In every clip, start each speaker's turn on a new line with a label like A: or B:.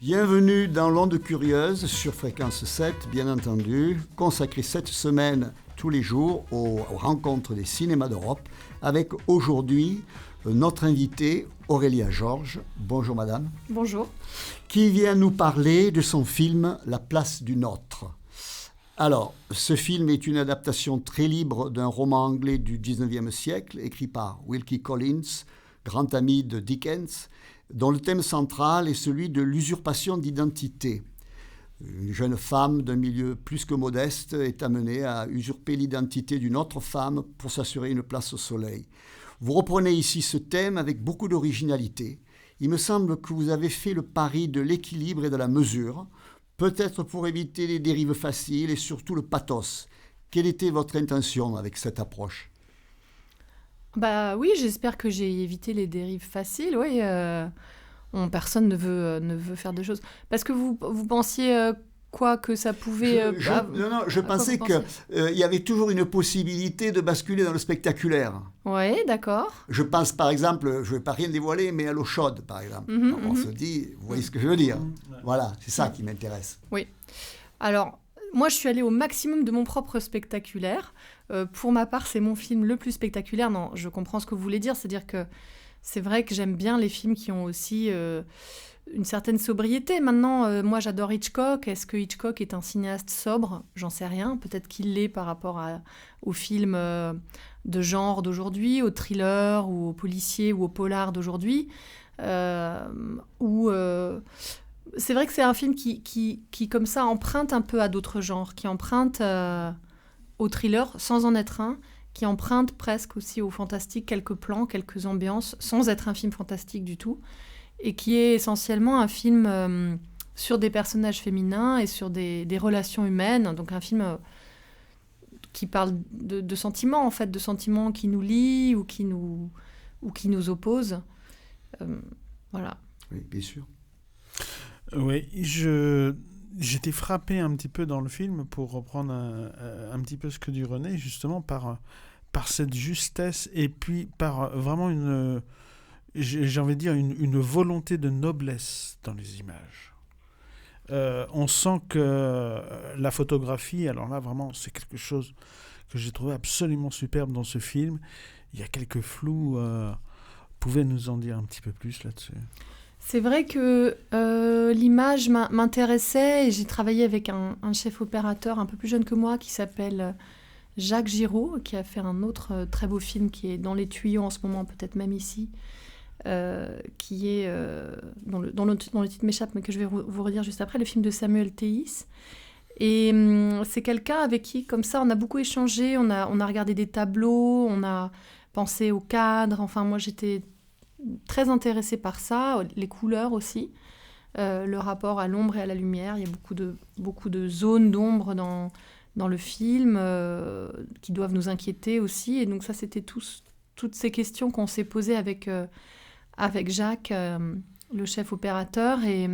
A: Bienvenue dans l'Onde Curieuse sur Fréquence 7, bien entendu, consacrée cette semaine tous les jours aux rencontres des cinémas d'Europe, avec aujourd'hui notre invitée Aurélia Georges. Bonjour madame.
B: Bonjour.
A: Qui vient nous parler de son film La place du Nôtre. Alors, ce film est une adaptation très libre d'un roman anglais du 19e siècle, écrit par Wilkie Collins, grand ami de Dickens, dont le thème central est celui de l'usurpation d'identité. Une jeune femme d'un milieu plus que modeste est amenée à usurper l'identité d'une autre femme pour s'assurer une place au soleil. Vous reprenez ici ce thème avec beaucoup d'originalité. Il me semble que vous avez fait le pari de l'équilibre et de la mesure, peut-être pour éviter les dérives faciles et surtout le pathos. Quelle était votre intention avec cette approche ?
B: Oui, j'espère que j'ai évité les dérives faciles. Oui, personne ne veut faire de choses. Parce que vous pensiez quoi que ça pouvait...
A: Je pensais qu'il y avait toujours une possibilité de basculer dans le spectaculaire.
B: Oui, d'accord.
A: Je pense par exemple, je ne vais pas rien dévoiler, mais à l'eau chaude par exemple. On se dit, vous voyez ce que je veux dire. Voilà, c'est ça qui m'intéresse.
B: Oui. Alors, moi je suis allée au maximum de mon propre spectaculaire. Pour ma part, c'est mon film le plus spectaculaire. Non, je comprends ce que vous voulez dire. C'est-à-dire que c'est vrai que j'aime bien les films qui ont aussi une certaine sobriété. Maintenant, moi, j'adore Hitchcock. Est-ce que Hitchcock est un cinéaste sobre ? J'en sais rien. Peut-être qu'il l'est par rapport aux films de genre d'aujourd'hui, aux thrillers ou aux policiers ou aux polars d'aujourd'hui. C'est vrai que c'est un film qui, comme ça, emprunte un peu à d'autres genres, qui emprunte... au thriller, sans en être un, qui emprunte presque aussi au fantastique quelques plans, quelques ambiances, sans être un film fantastique du tout, et qui est essentiellement un film sur des personnages féminins et sur des relations humaines, donc un film qui parle de sentiments, en fait, de sentiments qui nous lient ou qui nous opposent. Voilà.
A: Oui, bien sûr.
C: Oui, J'étais frappé un petit peu dans le film, pour reprendre un petit peu ce que dit René, justement par cette justesse et puis par vraiment j'ai envie de dire une volonté de noblesse dans les images. On sent que la photographie, alors là vraiment c'est quelque chose que j'ai trouvé absolument superbe dans ce film. Il y a quelques flous, pouvez nous en dire un petit peu plus là-dessus ?
B: C'est vrai que l'image m'intéressait et j'ai travaillé avec un chef opérateur un peu plus jeune que moi qui s'appelle Jacques Giraud, qui a fait un autre très beau film qui est dans les tuyaux en ce moment, peut-être même ici, qui est, dont le titre m'échappe, mais que je vais vous redire juste après, le film de Samuel Théis. Et c'est quelqu'un avec qui, comme ça, on a beaucoup échangé, on a regardé des tableaux, on a pensé au cadre, enfin moi j'étais très intéressée par ça, les couleurs aussi, le rapport à l'ombre et à la lumière. Il y a beaucoup de zones d'ombre dans le film qui doivent nous inquiéter aussi. Et donc ça, c'était toutes ces questions qu'on s'est posées avec Jacques, le chef opérateur. Et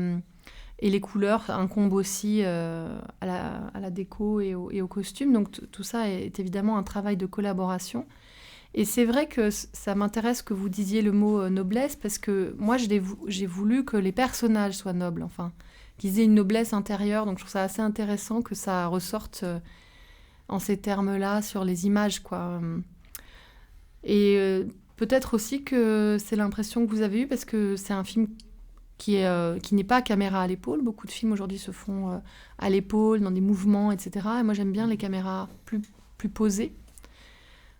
B: les couleurs incombent aussi à la déco et au costume. Donc tout ça est évidemment un travail de collaboration. Et c'est vrai que ça m'intéresse que vous disiez le mot noblesse, parce que moi, j'ai voulu que les personnages soient nobles, enfin, qu'ils aient une noblesse intérieure. Donc, je trouve ça assez intéressant que ça ressorte en ces termes-là sur les images, quoi. Et peut-être aussi que c'est l'impression que vous avez eue, parce que c'est un film qui n'est pas caméra à l'épaule. Beaucoup de films aujourd'hui se font à l'épaule, dans des mouvements, etc. Et moi, j'aime bien les caméras plus posées.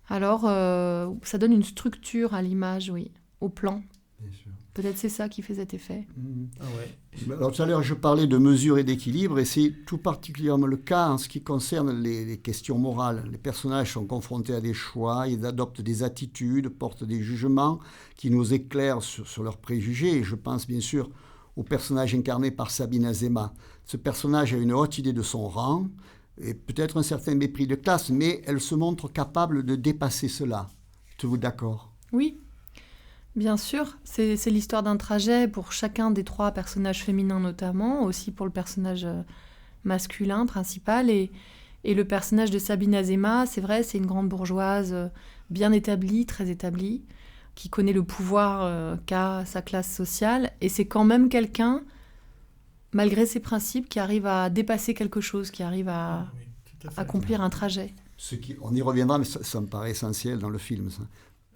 B: Alors, ça donne une structure à l'image, oui, au plan. Bien sûr. Peut-être c'est ça qui fait cet effet.
A: Ah ouais. Alors, tout à l'heure, je parlais de mesure et d'équilibre, et c'est tout particulièrement le cas en ce qui concerne les questions morales. Les personnages sont confrontés à des choix, ils adoptent des attitudes, portent des jugements qui nous éclairent sur leurs préjugés. Et je pense bien sûr au personnage incarné par Sabine Azema. Ce personnage a une haute idée de son rang, et peut-être un certain mépris de classe, mais elle se montre capable de dépasser cela. Êtes-vous d'accord ?
B: Oui, bien sûr. C'est l'histoire d'un trajet pour chacun des trois personnages féminins notamment, aussi pour le personnage masculin principal. Et le personnage de Sabine Azema, c'est vrai, c'est une grande bourgeoise bien établie, très établie, qui connaît le pouvoir qu'a sa classe sociale. Et c'est quand même quelqu'un malgré ses principes, qui arrive à dépasser quelque chose, qui arrive à
C: Oui, tout à fait.
B: accomplir un trajet.
A: On y reviendra, mais ça me paraît essentiel dans le film, ça.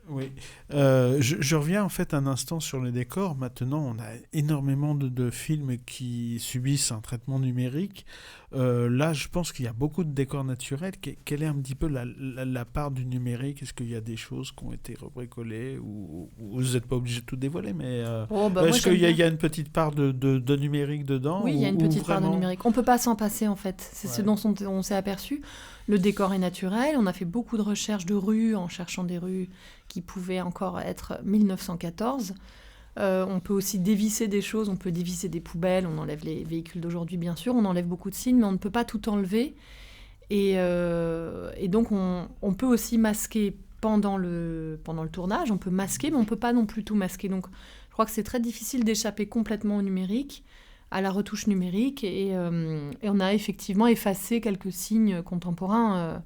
C: Oui, je reviens en fait un instant sur les décors. Maintenant, on a énormément de films qui subissent un traitement numérique. Là, je pense qu'il y a beaucoup de décors naturels. Quelle est un petit peu la part du numérique? Est-ce qu'il y a des choses qui ont été rebricolées ou vous n'êtes pas obligé de tout dévoiler, mais
B: Moi,
C: est-ce qu'il
B: j'aime
C: y a une petite part de numérique dedans?
B: Oui, il y a une
C: ou
B: petite part de
C: vraiment...
B: numérique. On ne peut pas s'en passer, en fait. C'est ce
C: Ouais.
B: dont on s'est aperçu. Le décor est naturel. On a fait beaucoup de recherches de rues, en cherchant des rues qui pouvaient encore être 1914. On peut aussi dévisser des choses. On peut dévisser des poubelles. On enlève les véhicules d'aujourd'hui, bien sûr. On enlève beaucoup de signes, mais on ne peut pas tout enlever. Et donc, on peut aussi masquer pendant le tournage. On peut masquer, mais on ne peut pas non plus tout masquer. Donc, je crois que c'est très difficile d'échapper complètement au numérique, à la retouche numérique, et on a effectivement effacé quelques signes contemporains,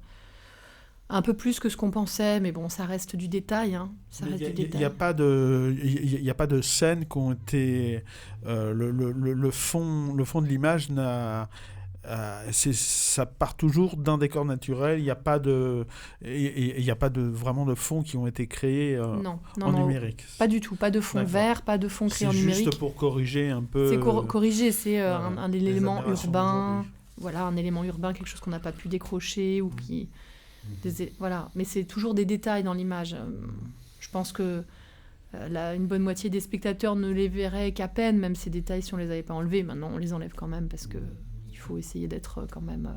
B: un peu plus que ce qu'on pensait, mais bon, ça reste du détail. Ça reste du
C: Il
B: détail.
C: n'y a pas de scènes qui ont été... le fond de l'image n'a... ça part toujours d'un décor naturel. Il n'y a pas vraiment de fonds qui ont été créés
B: Non,
C: en numérique.
B: pas du tout. Pas de fond
C: D'accord.
B: vert, pas de fond créé en
C: C'est
B: numérique.
C: juste pour corriger un peu...
B: C'est corriger, c'est un
C: les
B: élément
C: aberrations
B: urbain.
C: d'aujourd'hui.
B: Voilà, un élément urbain, quelque chose qu'on n'a pas pu décrocher ou qui... Voilà, mais c'est toujours des détails dans l'image. Je pense que une bonne moitié des spectateurs ne les verraient qu'à peine, même ces détails, si on les avait pas enlevés. Maintenant, on les enlève quand même parce que il faut essayer d'être quand même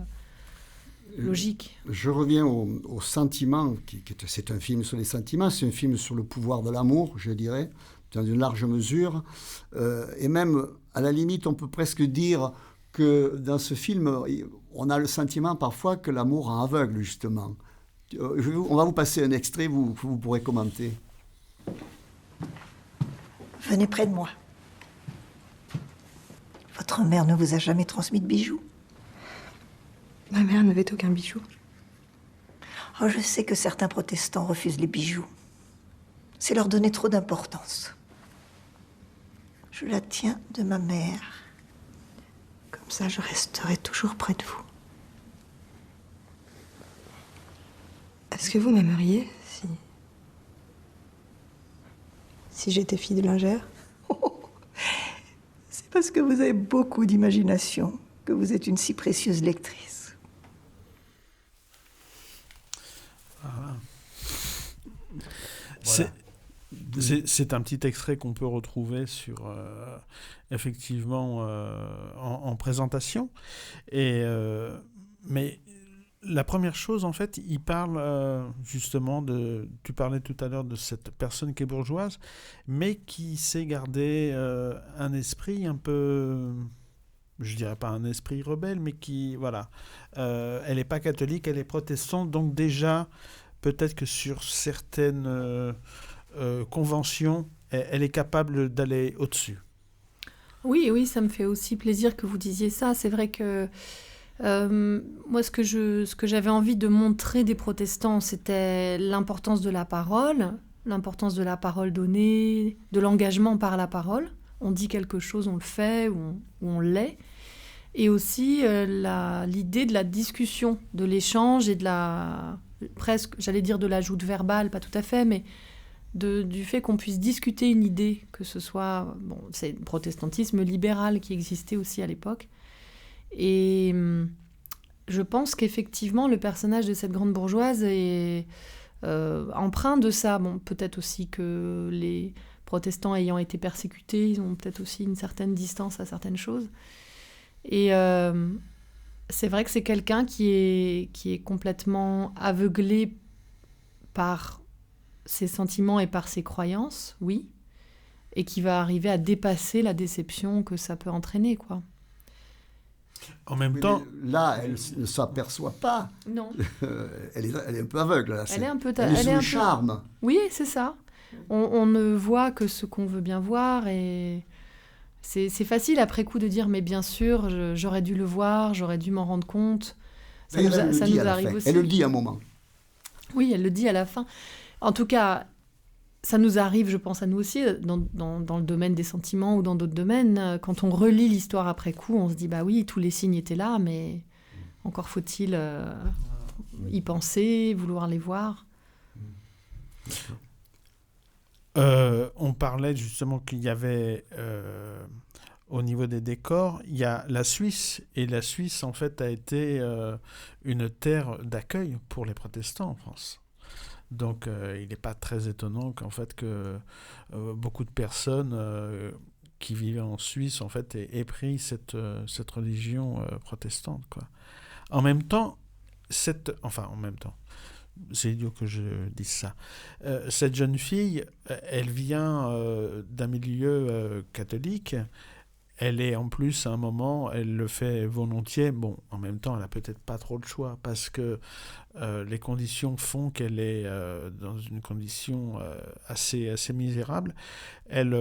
B: logique.
A: Je reviens au sentiment, c'est un film sur les sentiments, c'est un film sur le pouvoir de l'amour, je dirais, dans une large mesure. Et même, à la limite, on peut presque dire que dans ce film, on a le sentiment parfois que l'amour rend aveugle, justement. On va vous passer un extrait, vous pourrez commenter.
D: Venez près de moi. Votre mère ne vous a jamais transmis de bijoux?
E: Ma mère n'avait aucun bijou.
D: Oh, je sais que certains protestants refusent les bijoux. C'est leur donner trop d'importance. Je la tiens de ma mère.
E: Comme ça, je resterai toujours près de vous. Est-ce que vous m'aimeriez si j'étais fille de lingère?
D: C'est parce que vous avez beaucoup d'imagination que vous êtes une si précieuse lectrice.
C: Voilà. C'est un petit extrait qu'on peut retrouver sur effectivement en présentation. Mais la première chose, en fait, il parle justement tu parlais tout à l'heure de cette personne qui est bourgeoise, mais qui sait garder un esprit un peu, je dirais pas un esprit rebelle, mais qui, voilà, elle n'est pas catholique, elle est protestante, donc déjà, peut-être que sur certaines conventions, elle est capable d'aller au-dessus.
B: Oui, ça me fait aussi plaisir que vous disiez ça. C'est vrai que moi, ce que j'avais envie de montrer des protestants, c'était l'importance de la parole donnée, de l'engagement par la parole. On dit quelque chose, on le fait ou on l'est. Et aussi l'idée de la discussion, de l'échange et de presque, j'allais dire de l'ajout verbal, pas tout à fait, mais du fait qu'on puisse discuter une idée, que ce soit, c'est le protestantisme libéral qui existait aussi à l'époque. Et je pense qu'effectivement, le personnage de cette grande bourgeoise est empreint de ça. Bon, peut-être aussi que les protestants ayant été persécutés, ils ont peut-être aussi une certaine distance à certaines choses. Et c'est vrai que c'est quelqu'un qui est complètement aveuglé par ses sentiments et par ses croyances, oui, et qui va arriver à dépasser la déception que ça peut entraîner, quoi.
C: En même temps...
A: Là, elle ne s'aperçoit pas.
B: Non.
A: Elle est un peu aveugle. Là.
B: Elle est un peu...
A: Elle est sous le charme.
B: Oui, c'est ça. On ne voit que ce qu'on veut bien voir, et c'est facile après coup de dire, mais bien sûr, j'aurais dû le voir, j'aurais dû m'en rendre compte. Ça nous arrive aussi.
A: Elle le dit à un moment.
B: Oui, elle le dit à la fin. En tout cas, ça nous arrive, je pense, à nous aussi, dans le domaine des sentiments ou dans d'autres domaines. Quand on relit l'histoire après coup, on se dit, bah oui, tous les signes étaient là, mais encore faut-il y penser, vouloir les voir.
C: On parlait justement qu'il y avait, au niveau des décors, il y a la Suisse, et la Suisse, en fait, a été une terre d'accueil pour les protestants en France. Donc, il n'est pas très étonnant qu'en fait, que beaucoup de personnes qui vivaient en Suisse, en fait, aient pris cette religion protestante, quoi. En même temps, en même temps, c'est idiot que je dise ça. Cette jeune fille, elle vient d'un milieu catholique. Elle est en plus, à un moment, elle le fait volontiers. Bon, en même temps, elle n'a peut-être pas trop le choix parce que les conditions font qu'elle est dans une condition assez misérable. Elle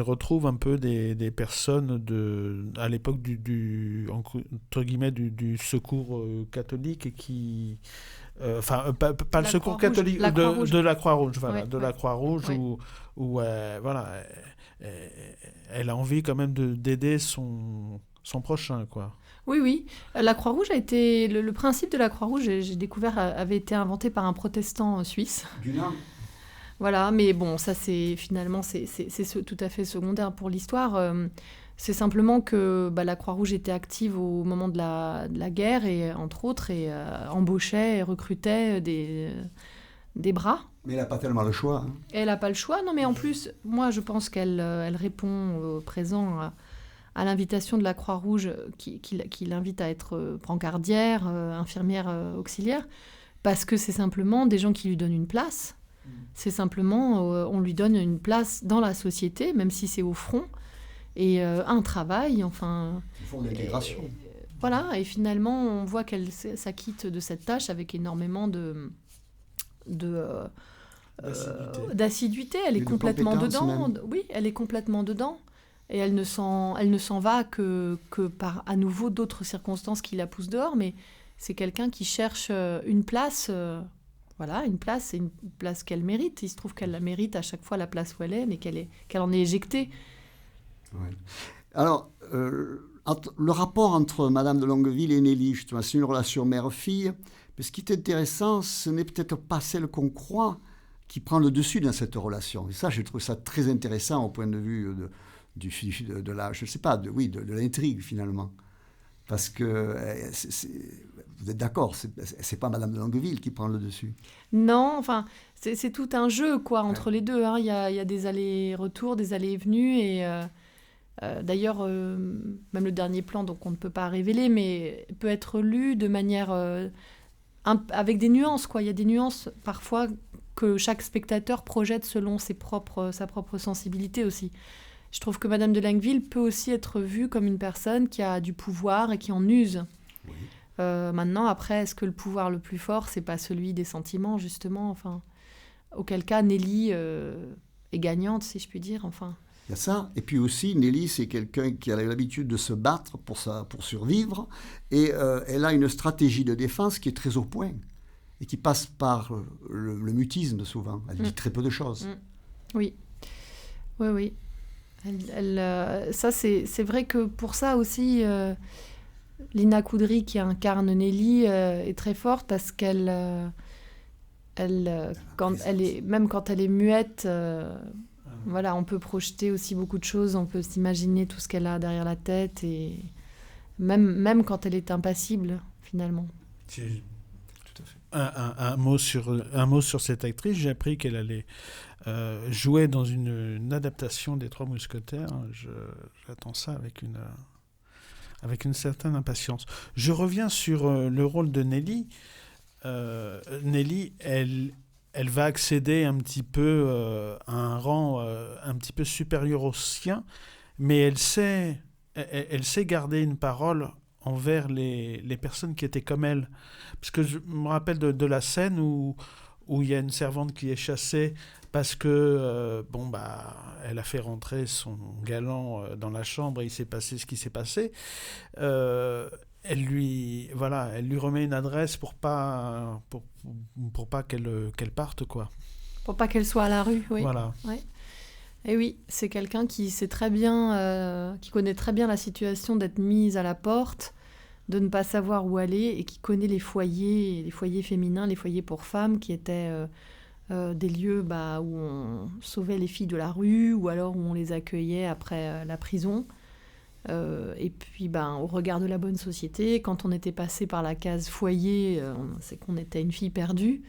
C: retrouve un peu des personnes à l'époque entre guillemets, du secours catholique qui... pas le secours catholique, de la Croix-Rouge, voilà, de la Croix-Rouge, où voilà, elle a envie quand même d'aider son prochain, quoi.
B: Oui. La Croix-Rouge a été... Le principe de la Croix-Rouge, j'ai découvert, avait été inventé par un protestant suisse.
A: Du Nord.
B: Voilà, mais bon, ça c'est tout à fait secondaire pour l'histoire. C'est simplement que la Croix-Rouge était active au moment de la guerre, et entre autres, et embauchait et recrutait des bras.
A: Mais elle n'a pas tellement le choix. Hein.
B: Elle n'a pas le choix, non, mais en plus, moi je pense qu'elle répond au présent à l'invitation de la Croix-Rouge qui l'invite à être brancardière, infirmière auxiliaire, parce que c'est simplement des gens qui lui donnent une place. C'est simplement, on lui donne une place dans la société, même si c'est au front, et un travail, enfin...
A: Ils font l'intégration.
B: Voilà, et finalement, on voit qu'elle s'acquitte de cette tâche avec énormément d'assiduité. Elle est complètement dedans. Même. Oui, elle est complètement dedans. Et elle ne s'en va que par à nouveau d'autres circonstances qui la poussent dehors, mais c'est quelqu'un qui cherche une place... Voilà, une place, c'est une place qu'elle mérite. Il se trouve qu'elle la mérite à chaque fois, la place où elle est, mais qu'elle en est éjectée.
A: Ouais. Alors, le rapport entre Madame de Longueville et Nelly, justement, c'est une relation mère-fille. Mais ce qui est intéressant, ce n'est peut-être pas celle qu'on croit qui prend le dessus dans cette relation. Et ça, je trouve ça très intéressant au point de vue de la, je sais pas, de l'intrigue, finalement. Parce que, vous êtes d'accord, c'est pas Madame de Longueville qui prend le dessus.
B: Non, enfin, c'est tout un jeu, quoi, entre les deux. Hein. Il y a des allers-retours, des allées et venues, et d'ailleurs, même le dernier plan, donc on ne peut pas révéler, mais peut être lu de manière... avec des nuances, quoi. Il y a des nuances, parfois, que chaque spectateur projette selon sa propre sensibilité aussi. Je trouve que Madame de Longueville peut aussi être vue comme une personne qui a du pouvoir et qui en use. Oui. Maintenant, après, est-ce que le pouvoir le plus fort, c'est pas celui des sentiments, justement, enfin, auquel cas Nelly est gagnante, si je puis dire, enfin.
A: Il y a ça, et puis aussi Nelly, c'est quelqu'un qui a l'habitude de se battre pour survivre, et elle a une stratégie de défense qui est très au point et qui passe par le mutisme souvent. Elle dit très peu de choses.
B: Oui. Ça, c'est vrai que pour ça aussi, Lina Coudry, qui incarne Nelly, est très forte parce qu'elle, même quand elle est muette, voilà, on peut projeter aussi beaucoup de choses, on peut s'imaginer tout ce qu'elle a derrière la tête, et même quand elle est impassible, finalement.
C: Tout à fait. Un mot sur cette actrice. J'ai appris qu'elle allait jouer dans une adaptation des Trois Mousquetaires. J'attends ça avec une certaine impatience. Je reviens sur le rôle de Nelly. Nelly, elle va accéder un petit peu à un rang un petit peu supérieur au sien, mais elle sait garder une parole envers les personnes qui étaient comme elle. Parce que je me rappelle de la scène où il y a une servante qui est chassée parce que elle a fait rentrer son galant dans la chambre et il s'est passé ce qui s'est passé. Elle lui remet une adresse pour pas qu'elle parte, quoi.
B: Pour pas qu'elle soit à la rue, oui.
C: Voilà.
B: Ouais. Et oui, c'est quelqu'un qui sait très bien, qui connaît très bien la situation d'être mise à la porte, de ne pas savoir où aller, et qui connaît les foyers féminins, les foyers pour femmes, qui étaient des lieux où on sauvait les filles de la rue, ou alors où on les accueillait après la prison. Et puis, au regard de la bonne société, quand on était passé par la case foyer, c'est qu'on était une fille perdue.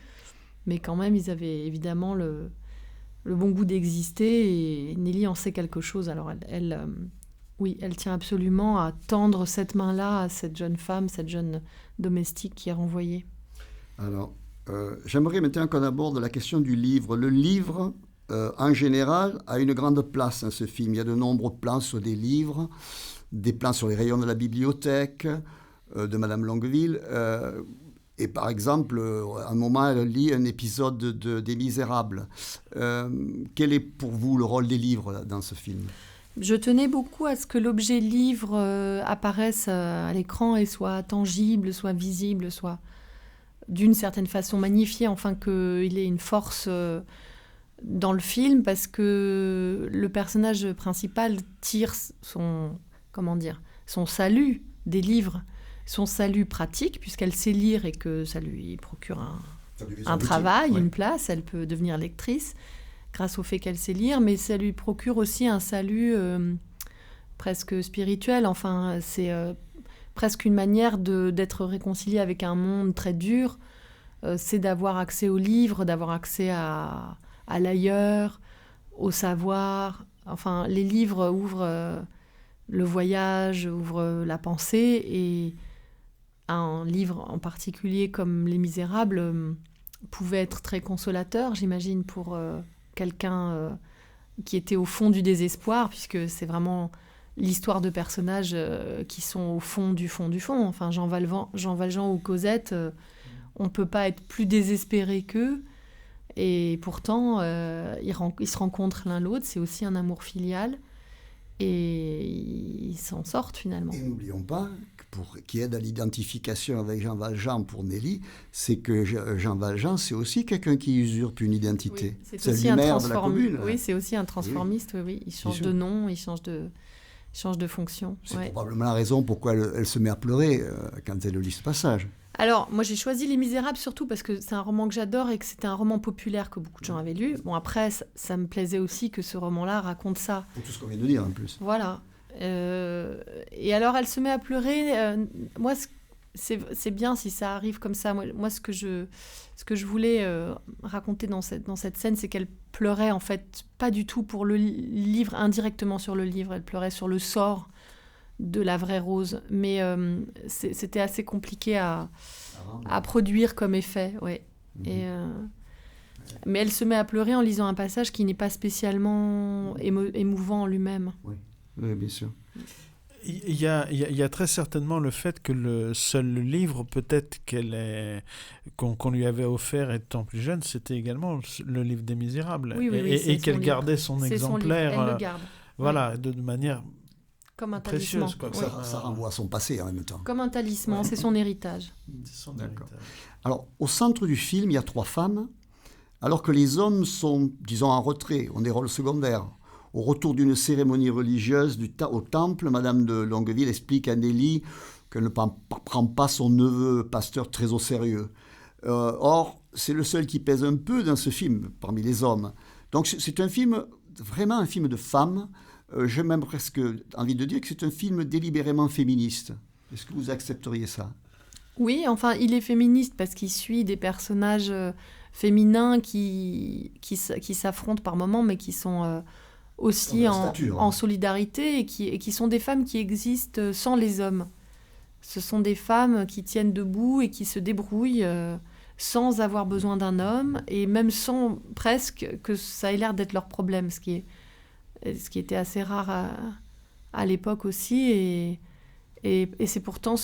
B: Mais quand même, ils avaient évidemment le bon goût d'exister, et Nelly en sait quelque chose. Alors elle tient absolument à tendre cette main-là à cette jeune femme, cette jeune domestique qui est renvoyée.
A: Alors, j'aimerais maintenant qu'on aborde la question du livre. Le livre, en général, a une grande place dans ce film. Il y a de nombreux plans sur des livres, des plans sur les rayons de la bibliothèque de Madame Longueville. Et par exemple, à un moment, elle lit un épisode des Misérables. Quel est pour vous le rôle des livres dans ce film ?
B: Je tenais beaucoup à ce que l'objet livre apparaisse à l'écran et soit tangible, soit visible, soit d'une certaine façon magnifié, enfin qu'il ait une force dans le film, parce que le personnage principal tire son salut des livres, son salut pratique, puisqu'elle sait lire et que ça lui procure un travail, une place, elle peut devenir lectrice grâce au fait qu'elle sait lire, mais ça lui procure aussi un salut presque spirituel, enfin c'est presque une manière d'être réconciliée avec un monde très dur, c'est d'avoir accès aux livres, d'avoir accès à l'ailleurs, au savoir, enfin les livres ouvrent le voyage, ouvrent la pensée, et un livre en particulier comme Les Misérables pouvait être très consolateur, j'imagine, pour quelqu'un qui était au fond du désespoir, puisque c'est vraiment l'histoire de personnages qui sont au fond du fond du fond. Enfin, Jean Valjean ou Cosette, on ne peut pas être plus désespéré qu'eux, et pourtant ils se rencontrent l'un l'autre, c'est aussi un amour filial, et ils s'en sortent finalement.
A: Et n'oublions pas, qui aide à l'identification avec Jean Valjean pour Nelly, c'est que Jean Valjean, c'est aussi quelqu'un qui usurpe une identité.
B: Oui, c'est aussi un
A: maire de la commune.
B: Oui, c'est aussi un transformiste, oui. Il change de nom, il change de fonction.
A: C'est probablement la raison pourquoi elle se met à pleurer quand elle lit ce passage.
B: Alors, moi, j'ai choisi Les Misérables surtout parce que c'est un roman que j'adore et que c'était un roman populaire que beaucoup de gens avaient lu. Bon, après, ça me plaisait aussi que ce roman-là raconte ça.
A: Pour tout ce qu'on vient de dire, en plus.
B: Voilà. Et alors, elle se met à pleurer. Moi, c'est bien si ça arrive comme ça. Moi, ce que je voulais raconter dans cette scène, c'est qu'elle pleurait, en fait, pas du tout pour le livre, indirectement sur le livre. Elle pleurait sur le sort de la vraie Rose, mais c'était assez compliqué à produire comme effet, ouais. Mais elle se met à pleurer en lisant un passage qui n'est pas spécialement émouvant en lui-même.
A: Oui, bien sûr.
C: Il y a très certainement le fait que le seul livre, peut-être qu'on lui avait offert étant plus jeune, c'était également le livre des Misérables, et qu'elle gardait son exemplaire,
B: elle le garde.
C: Voilà, de manière
B: comme un talisman.
C: Précieuse, quoi.
A: Ça renvoie à son passé en même temps.
B: Comme un talisman, c'est son héritage.
A: D'accord. Alors, au centre du film, il y a 3 femmes, alors que les hommes sont, disons, en retrait, ont des rôles secondaires. Au retour d'une cérémonie religieuse au temple, Madame de Longueville explique à Nelly qu'elle ne prend pas son neveu pasteur très au sérieux. Or, c'est le seul qui pèse un peu dans ce film, parmi les hommes. Donc, c'est un film, vraiment un film de femmes. J'ai même presque envie de dire que c'est un film délibérément féministe. Est-ce que vous accepteriez ça ?
B: Oui, enfin, il est féministe parce qu'il suit des personnages féminins qui s'affrontent par moments, mais qui sont aussi en solidarité et qui sont des femmes qui existent sans les hommes. Ce sont des femmes qui tiennent debout et qui se débrouillent sans avoir besoin d'un homme, et même sans presque que ça ait l'air d'être leur problème, ce qui était assez rare à l'époque aussi, et c'est pourtant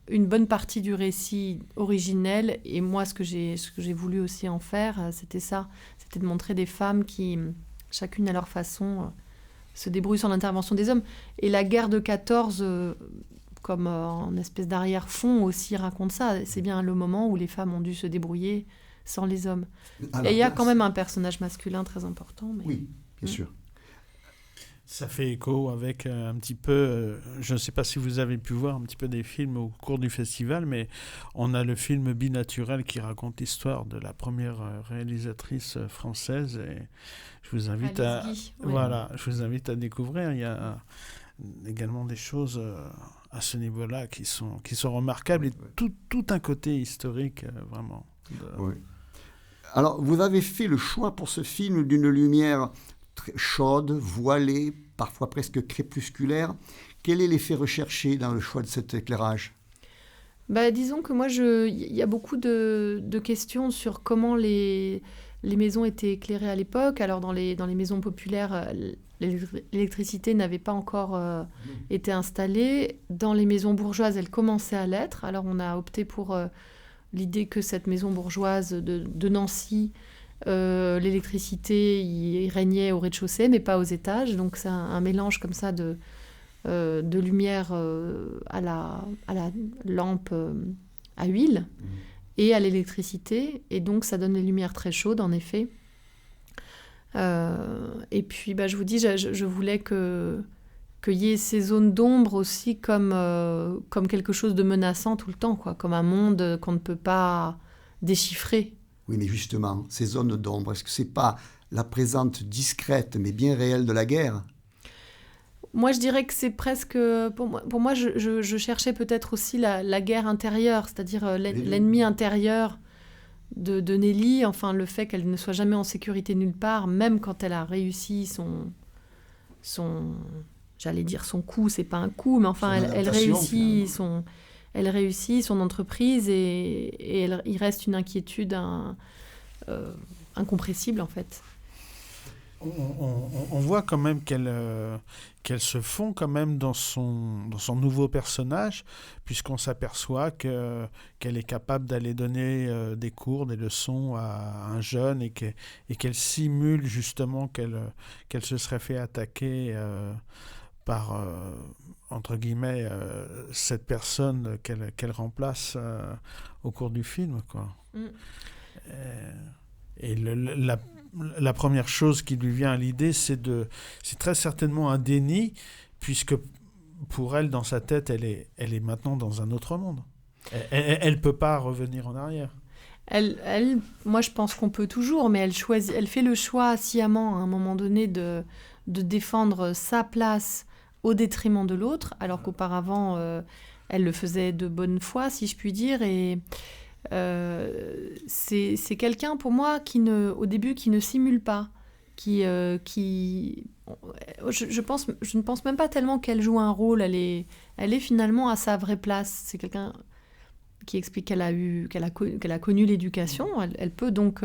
B: une bonne partie du récit originel, et moi ce que j'ai voulu aussi en faire, c'était de montrer des femmes qui, chacune à leur façon, se débrouillent sans l'intervention des hommes. Et la guerre de 14, comme en espèce d'arrière-fond aussi, raconte ça. C'est bien le moment où les femmes ont dû se débrouiller sans les hommes.
A: À
B: Et
A: la
B: il y a
A: place.
B: quand même un personnage masculin très important. Mais...
A: Oui, bien sûr.
C: Ça fait écho avec un petit peu, je ne sais pas si vous avez pu voir un petit peu des films au cours du festival, mais on a le film Binaturel qui raconte l'histoire de la première réalisatrice française. Et je vous invite
B: Alice Guy, oui.
C: voilà, je vous invite à découvrir. Il y a également des choses à ce niveau-là qui sont remarquables et tout un côté historique vraiment.
A: Oui. Alors, vous avez fait le choix pour ce film d'une lumière très chaude, voilée, parfois presque crépusculaire. Quel est l'effet recherché dans le choix de cet éclairage ?
B: Disons que moi, il y a beaucoup de questions sur comment les maisons étaient éclairées à l'époque. Alors, dans les maisons populaires, l'électricité n'avait pas encore été installée. Dans les maisons bourgeoises, elle commençait à l'être. Alors, on a opté pour l'idée que cette maison bourgeoise de Nancy, l'électricité y régnait au rez-de-chaussée, mais pas aux étages. Donc, c'est un mélange comme ça de lumière à la lampe à huile et à l'électricité. Et donc, ça donne des lumières très chaudes, en effet. Et puis, je vous dis, je voulais qu'il y ait ces zones d'ombre aussi comme quelque chose de menaçant tout le temps, quoi, comme un monde qu'on ne peut pas déchiffrer.
A: Oui, mais justement, ces zones d'ombre, est-ce que ce n'est pas la présence discrète mais bien réelle de la guerre ?
B: Moi, je dirais que c'est presque... Pour moi je cherchais peut-être aussi la guerre intérieure, c'est-à-dire l'ennemi intérieur de Nelly, enfin le fait qu'elle ne soit jamais en sécurité nulle part, même quand elle a réussi son j'allais dire son coup, c'est pas un coup, mais enfin elle réussit son entreprise et il reste une inquiétude incompressible en fait.
C: On voit quand même qu'elle se fond quand même dans son nouveau personnage, puisqu'on s'aperçoit qu'elle est capable d'aller donner des cours, des leçons à un jeune et qu'elle simule justement qu'elle se serait fait attaquer par, entre guillemets, cette personne qu'elle remplace au cours du film, quoi. Et la première chose qui lui vient à l'idée, c'est très certainement un déni, puisque pour elle, dans sa tête, elle est maintenant dans un autre monde. Elle peut pas revenir en arrière.
B: Moi, je pense qu'on peut toujours, mais elle fait le choix sciemment, à un moment donné, de défendre sa place au détriment de l'autre, alors qu'auparavant, elle le faisait de bonne foi, si je puis dire, et... c'est quelqu'un pour moi au début qui ne simule pas, je ne pense même pas tellement qu'elle joue un rôle, elle est finalement à sa vraie place. C'est quelqu'un qui explique qu'elle a connu l'éducation, elle peut donc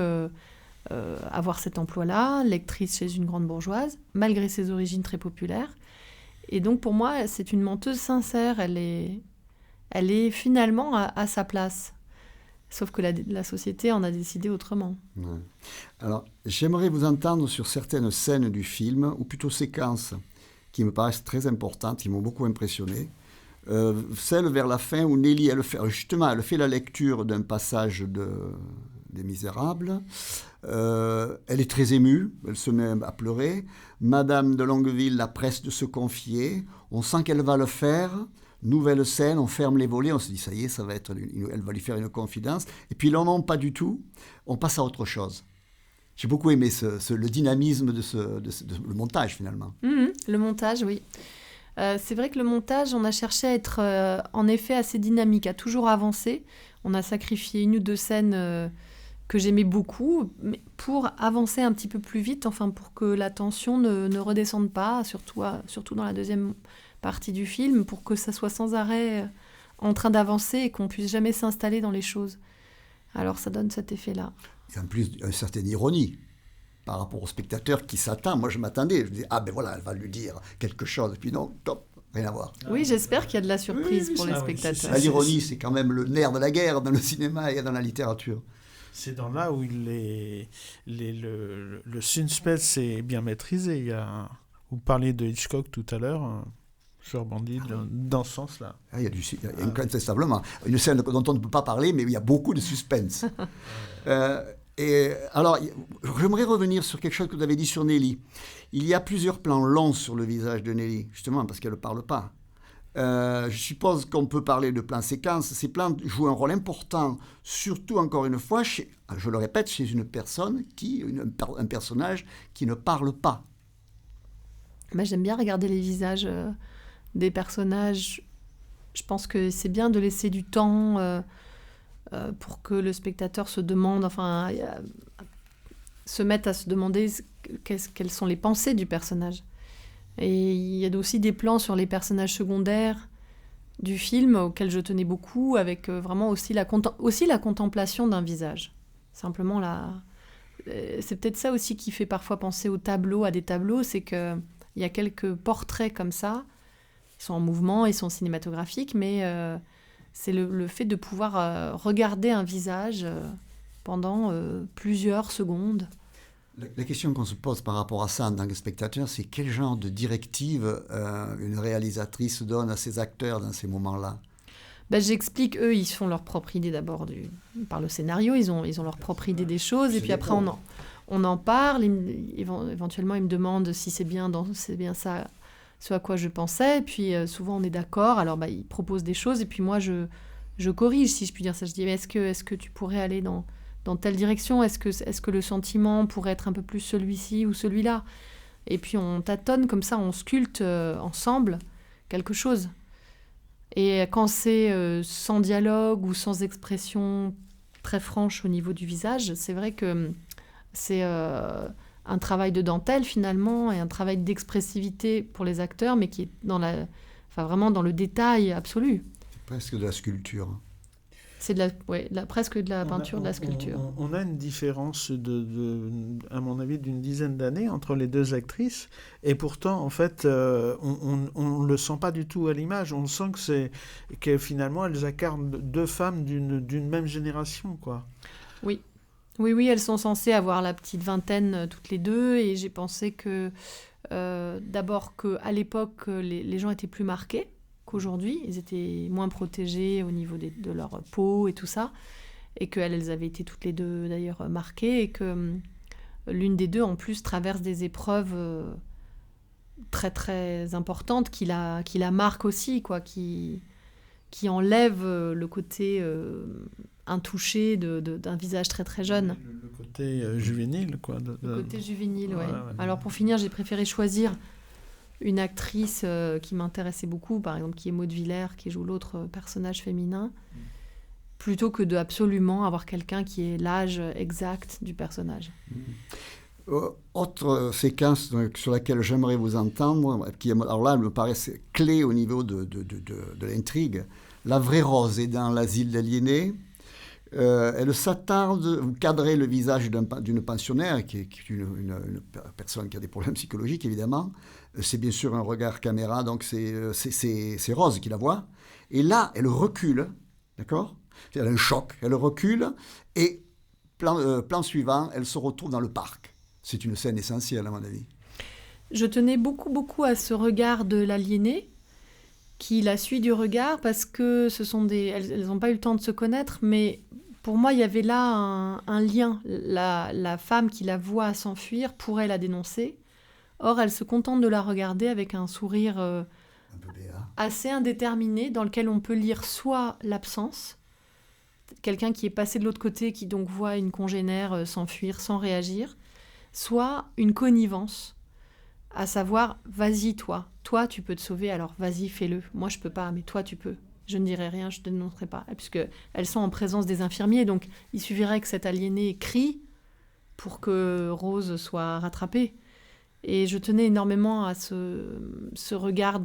B: avoir cet emploi-là, lectrice chez une grande bourgeoise, malgré ses origines très populaires. Et donc pour moi, c'est une menteuse sincère, elle est finalement à sa place. Sauf que la société en a décidé autrement.
A: Ouais. Alors, j'aimerais vous entendre sur certaines scènes du film, ou plutôt séquences, qui me paraissent très importantes, qui m'ont beaucoup impressionné. Celle vers la fin où Nelly, elle fait la lecture d'un passage des Misérables. Elle est très émue, elle se met à pleurer. Madame de Longueville la presse de se confier. On sent qu'elle va le faire. Nouvelle scène, on ferme les volets, on se dit ça y est, elle va lui faire une confidence. Et puis là, non, pas du tout. On passe à autre chose. J'ai beaucoup aimé le dynamisme de le montage, finalement.
B: Le montage, oui. C'est vrai que le montage, on a cherché à être en effet assez dynamique, à toujours avancer. On a sacrifié une ou deux scènes que j'aimais beaucoup, mais pour avancer un petit peu plus vite, enfin pour que la tension ne redescende pas, surtout dans la deuxième partie du film, pour que ça soit sans arrêt en train d'avancer et qu'on puisse jamais s'installer dans les choses. Alors ça donne cet effet-là.
A: Et en plus, une certaine ironie par rapport au spectateur qui s'attend. Moi, je m'attendais, je me disais, ben voilà, elle va lui dire quelque chose. Et puis non, top, rien à voir.
B: Oui, j'espère qu'il y a de la surprise pour les spectateurs.
A: L'ironie, c'est quand même le nerf de la guerre dans le cinéma et dans la littérature.
C: C'est dans là où le suspense est bien maîtrisé. Vous parliez de Hitchcock tout à l'heure. Je rebondis dans ce sens-là.
A: Il y a incontestablement une scène dont on ne peut pas parler, mais il y a beaucoup de suspense. Et alors, j'aimerais revenir sur quelque chose que vous avez dit sur Nelly. Il y a plusieurs plans longs sur le visage de Nelly, justement parce qu'elle ne parle pas. Je suppose qu'on peut parler de plans séquences. Ces plans jouent un rôle important, surtout, encore une fois, je le répète, chez une personne, un personnage qui ne parle pas.
B: J'aime bien regarder les visages des personnages. Je pense que c'est bien de laisser du temps pour que le spectateur se demande, se mette à se demander quelles sont les pensées du personnage. Et il y a aussi des plans sur les personnages secondaires du film auxquels je tenais beaucoup, avec vraiment aussi la contemplation d'un visage. Simplement, c'est peut-être ça aussi qui fait parfois penser à des tableaux, c'est qu'il y a quelques portraits comme ça, ils sont en mouvement, ils sont cinématographiques, mais c'est le fait de pouvoir regarder un visage pendant plusieurs secondes.
A: La question qu'on se pose par rapport à ça en tant que spectateur, c'est quel genre de directive une réalisatrice donne à ses acteurs dans ces moments-là?
B: J'explique, eux, ils font leur propre idée d'abord par le scénario, ils ont leur propre idée des choses, et puis après on en parle, éventuellement ils me demandent si c'est bien ça, ce à quoi je pensais, et puis souvent on est d'accord, alors ils proposent des choses, et puis moi je corrige, si je puis dire ça, je dis est-ce que tu pourrais aller dans telle direction, est-ce que le sentiment pourrait être un peu plus celui-ci ou celui-là, et puis on tâtonne comme ça, on sculpte ensemble quelque chose. Et quand c'est sans dialogue ou sans expression très franche au niveau du visage, c'est vrai que c'est un travail de dentelle finalement et un travail d'expressivité pour les acteurs, mais qui est vraiment dans le détail absolu.
A: Presque de la sculpture.
B: C'est presque de la peinture, de la sculpture.
C: On a une différence, à mon avis, d'une dizaine d'années entre les deux actrices. Et pourtant, en fait, on ne le sent pas du tout à l'image. On sent que finalement, elles incarnent deux femmes d'une même génération, quoi.
B: Oui, elles sont censées avoir la petite vingtaine toutes les deux. Et j'ai pensé que, d'abord, qu'à l'époque, les gens étaient plus marqués qu'aujourd'hui, ils étaient moins protégés au niveau de leur peau et tout ça, et qu'elles avaient été toutes les deux d'ailleurs marquées, et que l'une des deux en plus traverse des épreuves très très importantes qui la marquent aussi, quoi, qui enlèvent le côté intouché d'un visage très très jeune.
C: Le côté juvénile, quoi.
B: Le côté juvénile, ouais. Alors pour finir, j'ai préféré choisir une actrice qui m'intéressait beaucoup, par exemple, qui est Maud Villers, qui joue l'autre personnage féminin, plutôt que de absolument avoir quelqu'un qui ait l'âge exact du personnage.
A: Autre séquence sur laquelle j'aimerais vous entendre, alors là, elle me paraît clé au niveau de l'intrigue. La vraie Rose est dans l'asile d'aliénés. Elle s'attarde, vous cadrez le visage d'une pensionnaire, qui est une personne qui a des problèmes psychologiques, évidemment. C'est bien sûr un regard caméra, donc c'est Rose qui la voit. Et là, elle recule, d'accord ? Elle a un choc, elle recule, et plan suivant, elle se retrouve dans le parc. C'est une scène essentielle, à mon avis.
B: Je tenais beaucoup, beaucoup à ce regard de l'aliéné, qui la suit du regard, parce que elles n'ont pas eu le temps de se connaître, mais pour moi, il y avait là un lien. La femme qui la voit s'enfuir pourrait la dénoncer. Or, elle se contente de la regarder avec un sourire assez indéterminé, dans lequel on peut lire soit l'absence, quelqu'un qui est passé de l'autre côté, qui donc voit une congénère s'enfuir sans réagir, soit une connivence, à savoir, vas-y toi tu peux te sauver, alors vas-y fais-le, moi je peux pas, mais toi tu peux, je ne dirai rien, je ne te dénoncerai pas, puisqu'elles sont en présence des infirmiers, donc il suffirait que cet aliéné crie pour que Rose soit rattrapée. Et je tenais énormément à ce regard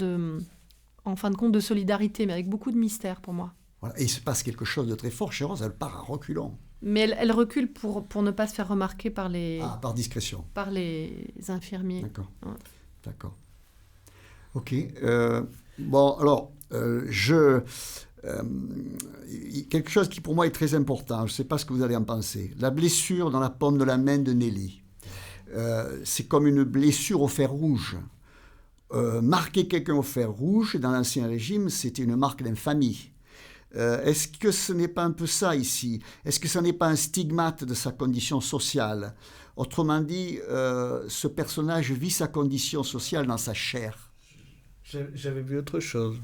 B: en fin de compte, de solidarité, mais avec beaucoup de mystère pour moi.
A: Voilà. Et il se passe quelque chose de très fort chez Rose, elle part à reculons.
B: Mais elle recule pour ne pas se faire remarquer par
A: par discrétion.
B: Par les infirmiers.
A: D'accord.
B: Ouais.
A: D'accord. Ok. Bon, alors, quelque chose qui pour moi est très important, je ne sais pas ce que vous allez en penser. La blessure dans la paume de la main de Nelly. C'est comme une blessure au fer rouge. Marquer quelqu'un au fer rouge, dans l'Ancien Régime, c'était une marque d'infamie. Est-ce que ce n'est pas un peu ça ici? Est-ce que ce n'est pas un stigmate de sa condition sociale? Autrement dit, ce personnage vit sa condition sociale dans sa chair.
C: J'avais vu autre chose.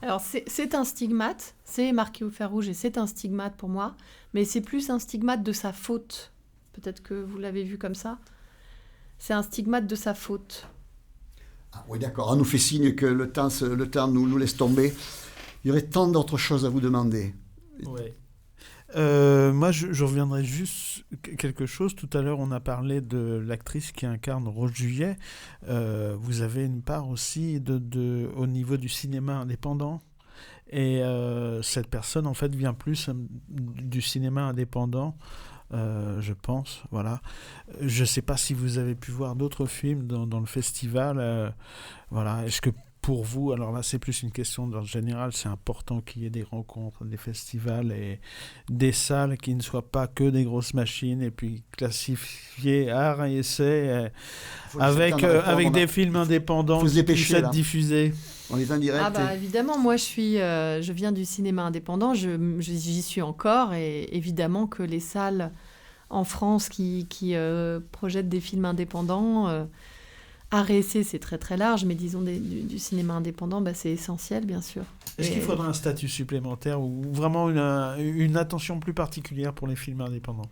B: Alors, c'est un stigmate, c'est marqué au fer rouge et c'est un stigmate pour moi, mais c'est plus un stigmate de sa faute. Peut-être que vous l'avez vu comme ça. C'est un stigmate de sa faute.
A: Ah, oui, d'accord. On nous fait signe que le temps nous laisse tomber. Il y aurait tant d'autres choses à vous demander.
C: Ouais. Moi, je reviendrai juste quelque chose. Tout à l'heure, on a parlé de l'actrice qui incarne Rose Juillet. Vous avez une part aussi au niveau du cinéma indépendant. Et cette personne, en fait, vient plus du cinéma indépendant, je pense. Voilà. Je ne sais pas si vous avez pu voir d'autres films dans le festival. Voilà. Est-ce que pour vous, alors là c'est plus une question d'ordre général, c'est important qu'il y ait des rencontres, des festivals et des salles qui ne soient pas que des grosses machines et puis classifiées art et essai avec des films indépendants qui puissent être diffusés.
A: On est en direct.
B: Ah bah évidemment, moi je viens du cinéma indépendant, j'y suis encore et évidemment que les salles en France qui projettent des films indépendants, art et essai, c'est très très large, mais disons du cinéma indépendant, bah, c'est essentiel, bien sûr.
C: Est-ce qu'il faudra un statut supplémentaire ou vraiment une attention plus particulière pour les films indépendants?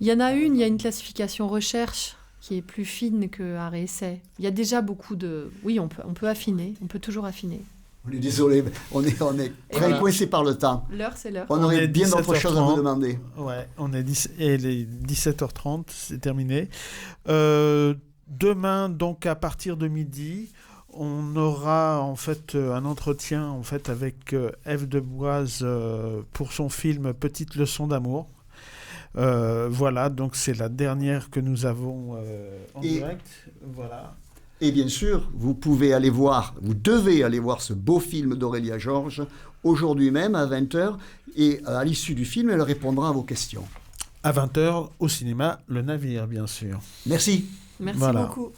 B: Il y en a il y a une classification recherche qui est plus fine que art et essai. Il y a déjà beaucoup de... Oui, on peut affiner, on peut toujours affiner.
A: On est désolé, on est très coincé par le temps.
B: L'heure, c'est l'heure.
A: On aurait bien d'autres choses à vous demander.
C: Ouais, il est 17h30, c'est terminé. Demain, donc à partir de midi, on aura en fait un entretien en fait avec Ève Deboise pour son film Petite leçon d'amour. Voilà, donc c'est la dernière que nous avons en direct. Voilà.
A: Et bien sûr, vous devez aller voir ce beau film d'Aurélia Georges aujourd'hui même à 20h. Et à l'issue du film, elle répondra à vos questions.
C: À 20h au cinéma Le Navire, bien sûr.
A: Merci.
B: Merci
C: voilà.
B: beaucoup.